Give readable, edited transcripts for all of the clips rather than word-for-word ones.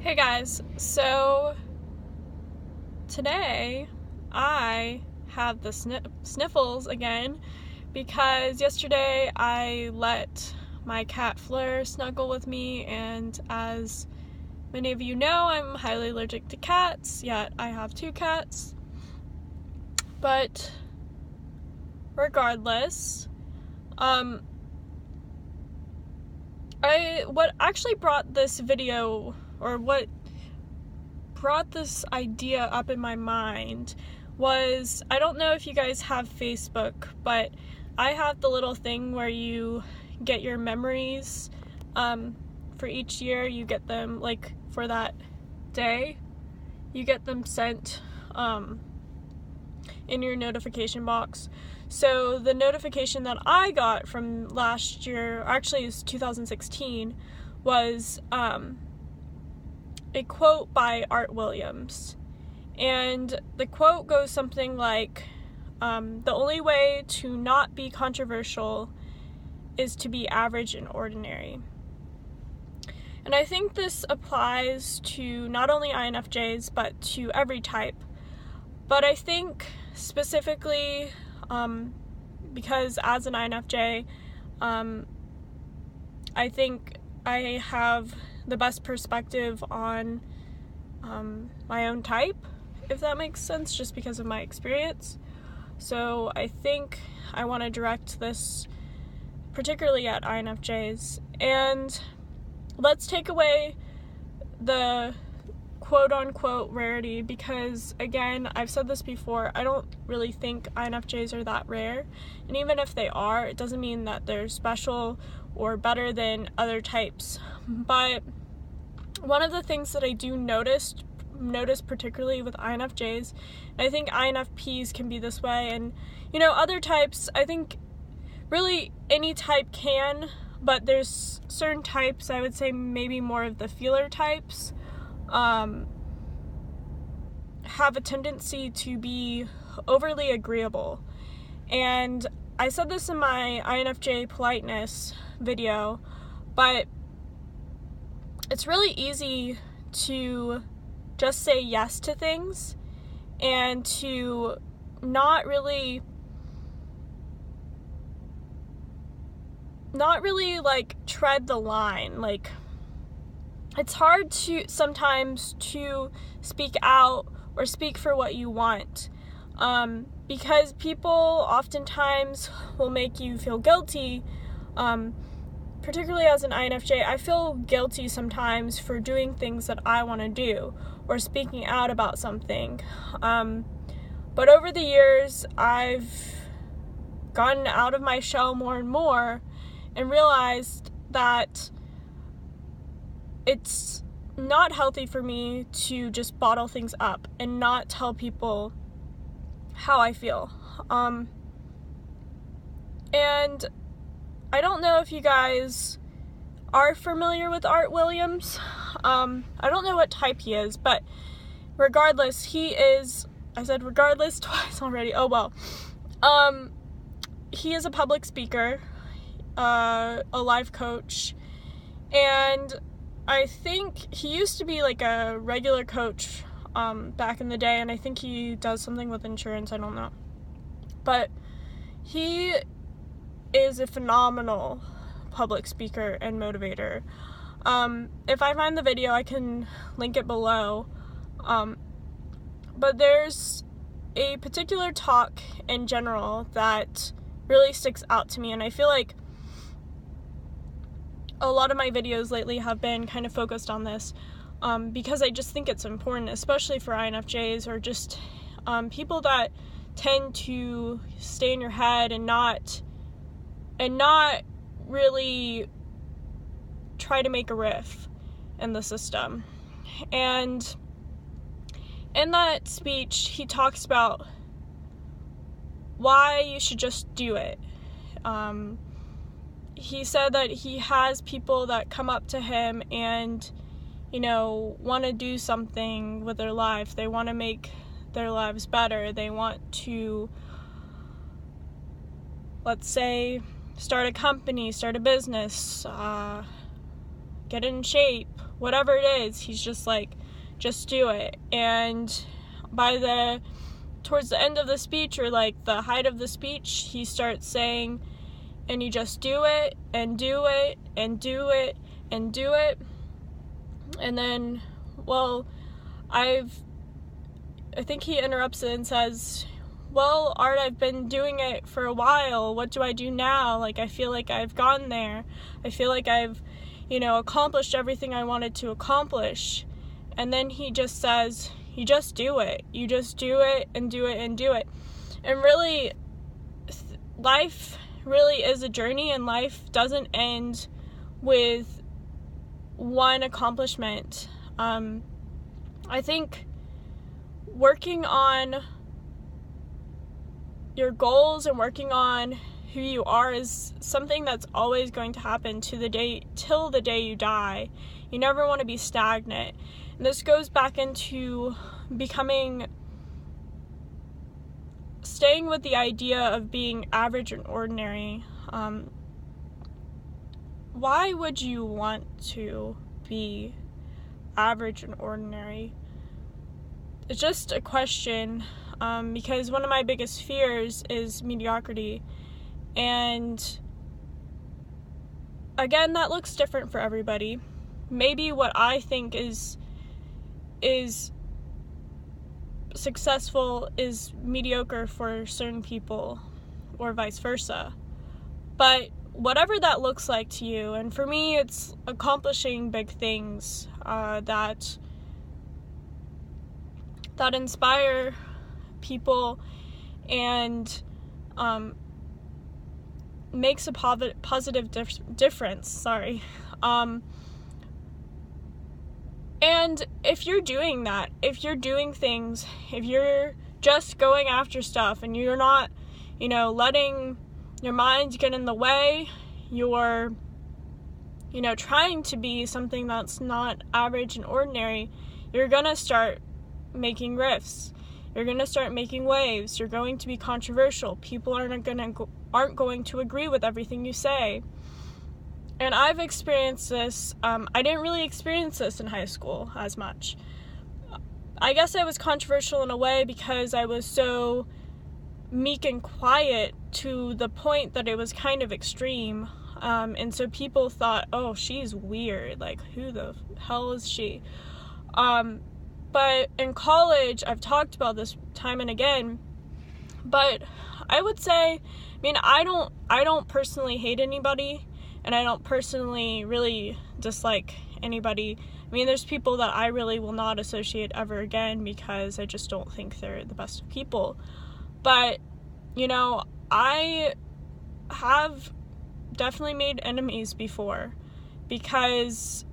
Hey guys, so today I have the sniffles again because yesterday I let my cat Fleur snuggle with me, and as many of you know, I'm highly allergic to cats, yet I have 2 cats. But regardless, what actually brought this video, or what brought this idea up in my mind, was, I don't know if you guys have Facebook, but I have the little thing where you get your memories for each year. You get them, like, for that day, you get them sent in your notification box. So the notification that I got from last year, actually it was 2016, was a quote by Art Williams. And the quote goes something like, the only way to not be controversial is to be average and ordinary. And I think this applies to not only INFJs, but to every type. But I think specifically, because as an INFJ, I think I have the best perspective on my own type, if that makes sense, just because of my experience. So I think I want to direct this particularly at INFJs. And let's take away the quote-unquote rarity, because again, I've said this before, I don't really think INFJs are that rare, and even if they are, it doesn't mean that they're special or better than other types. But one of the things that I do notice particularly with INFJs, and I think INFPs can be this way, and other types, I think really any type can, but there's certain types, I would say maybe more of the feeler types, have a tendency to be overly agreeable. And I said this in my INFJ politeness video, but it's really easy to just say yes to things and to not really like tread the line. Like, it's hard to sometimes to speak out or speak for what you want, because people oftentimes will make you feel guilty. Particularly as an INFJ, I feel guilty sometimes for doing things that I want to do or speaking out about something. But over the years, I've gotten out of my shell more and more and realized that it's not healthy for me to just bottle things up and not tell people how I feel. And I don't know if you guys are familiar with Art Williams. I don't know what type he is, but regardless, he is, I said regardless twice already, oh well. He is a public speaker, a life coach, and I think he used to be like a regular coach back in the day, and I think he does something with insurance, I don't know. But he is a phenomenal public speaker and motivator. If I find the video, I can link it below. But there's a particular talk in general that really sticks out to me, and I feel like a lot of my videos lately have been kind of focused on this, because I just think it's important, especially for INFJs, or just people that tend to stay in your head and not really try to make a riff in the system. And in that speech, he talks about why you should just do it. He said that he has people that come up to him and, want to do something with their life. They want to make their lives better. They want to, let's say, start a company, start a business, get in shape, whatever it is, he's just like, just do it. And towards the end of the speech, or like the height of the speech, he starts saying, and you just do it, and do it, and do it, and do it. And then, well, I think he interrupts it and says, well, Art, I've been doing it for a while. What do I do now? Like, I feel like I've gotten there. I feel like I've, accomplished everything I wanted to accomplish. And then he just says, you just do it. You just do it and do it and do it. And really, life really is a journey, and life doesn't end with one accomplishment. I think working on your goals and working on who you are is something that's always going to happen till the day you die. You never want to be stagnant. And this goes back into staying with the idea of being average and ordinary. Why would you want to be average and ordinary? It's just a question, because one of my biggest fears is mediocrity. And again, that looks different for everybody. Maybe what I think is successful is mediocre for certain people, or vice versa. But whatever that looks like to you, and for me, it's accomplishing big things that inspire people and makes a positive difference. And if you're doing that, if you're doing things, if you're just going after stuff and you're not, letting your mind get in the way, you're, trying to be something that's not average and ordinary, you're gonna start making riffs. You're gonna start making waves. You're going to be controversial. People aren't going to agree with everything you say. And I've experienced this. I didn't really experience this in high school as much. I guess I was controversial in a way because I was so meek and quiet to the point that it was kind of extreme. And so people thought, oh, she's weird. Like, who the hell is she? But in college, I've talked about this time and again, but I would say, I don't personally hate anybody, and I don't personally really dislike anybody. There's people that I really will not associate ever again because I just don't think they're the best of people. But, I have definitely made enemies before because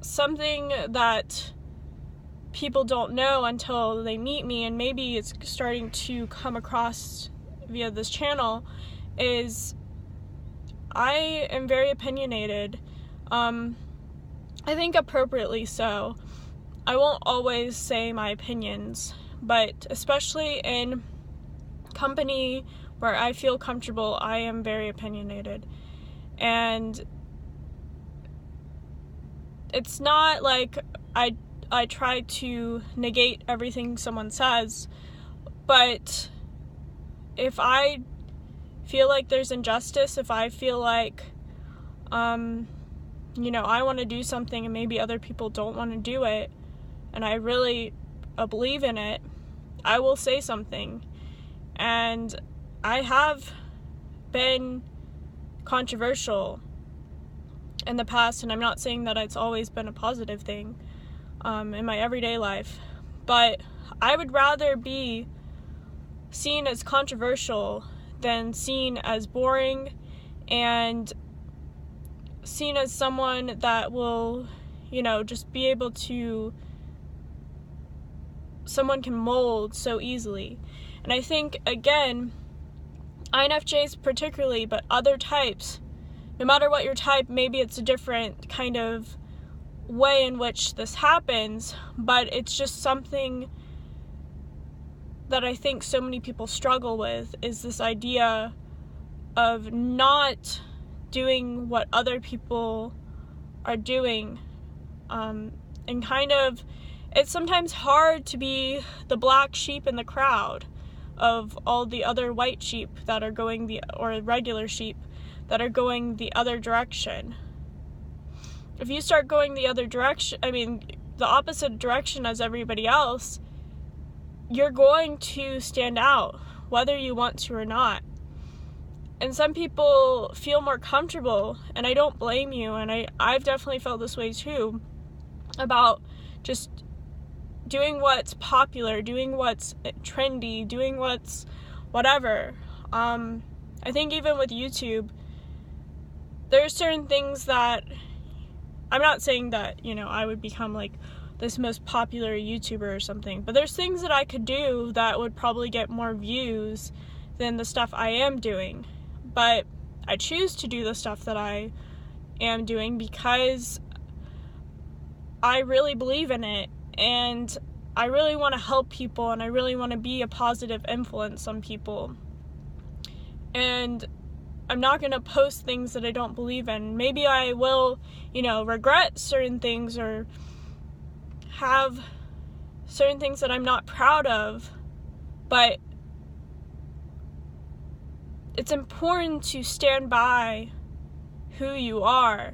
something that people don't know until they meet me, and maybe it's starting to come across via this channel, is I am very opinionated. I think appropriately so. I won't always say my opinions, but especially in company where I feel comfortable, I am very opinionated. And it's not like I try to negate everything someone says, but if I feel like there's injustice, if I feel like, I want to do something and maybe other people don't want to do it, and I really believe in it, I will say something. And I have been controversial in the past, and I'm not saying that it's always been a positive thing in my everyday life, but I would rather be seen as controversial than seen as boring and seen as someone that will, just be able to, someone can mold so easily. And I think, again, INFJs particularly, but other types, no matter what your type, maybe it's a different kind of way in which this happens, but it's just something that I think so many people struggle with, is this idea of not doing what other people are doing and kind of, it's sometimes hard to be the black sheep in the crowd of all the other white sheep that are going or regular sheep that are going the other direction. If you start going the other direction, the opposite direction as everybody else, you're going to stand out, whether you want to or not. And some people feel more comfortable, and I don't blame you, and I've definitely felt this way too, about just doing what's popular, doing what's trendy, doing what's whatever. I think even with YouTube, there's certain things that, I'm not saying that, I would become like this most popular YouTuber or something, but there's things that I could do that would probably get more views than the stuff I am doing. But I choose to do the stuff that I am doing because I really believe in it, and I really want to help people, and I really want to be a positive influence on people. And I'm not going to post things that I don't believe in. Maybe I will, regret certain things or have certain things that I'm not proud of, but it's important to stand by who you are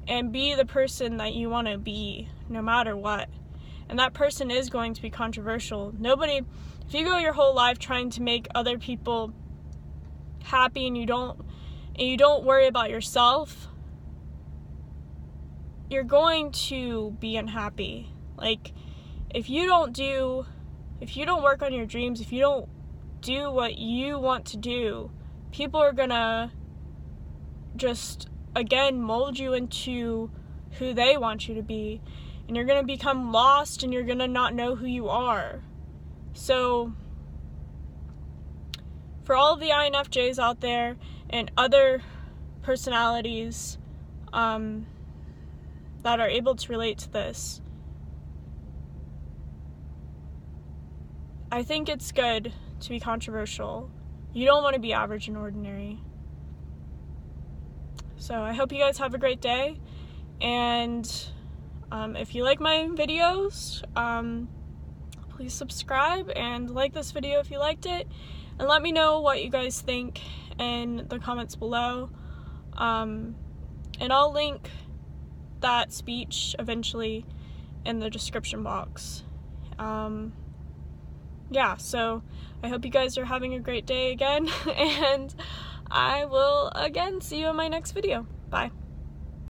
and be the person that you want to be, no matter what. And that person is going to be controversial. If you go your whole life trying to make other people happy and you don't worry about yourself, you're going to be unhappy. Like, if you don't work on your dreams, if you don't do what you want to do, people are gonna just, again, mold you into who they want you to be, and you're gonna become lost, and you're gonna not know who you are. So, for all of the INFJs out there and other personalities that are able to relate to this, I think it's good to be controversial. You don't want to be average and ordinary. So I hope you guys have a great day, and if you like my videos, please subscribe and like this video if you liked it, and let me know what you guys think in the comments below, and I'll link that speech eventually in the description box. Yeah, so I hope you guys are having a great day again, and I will again see you in my next video.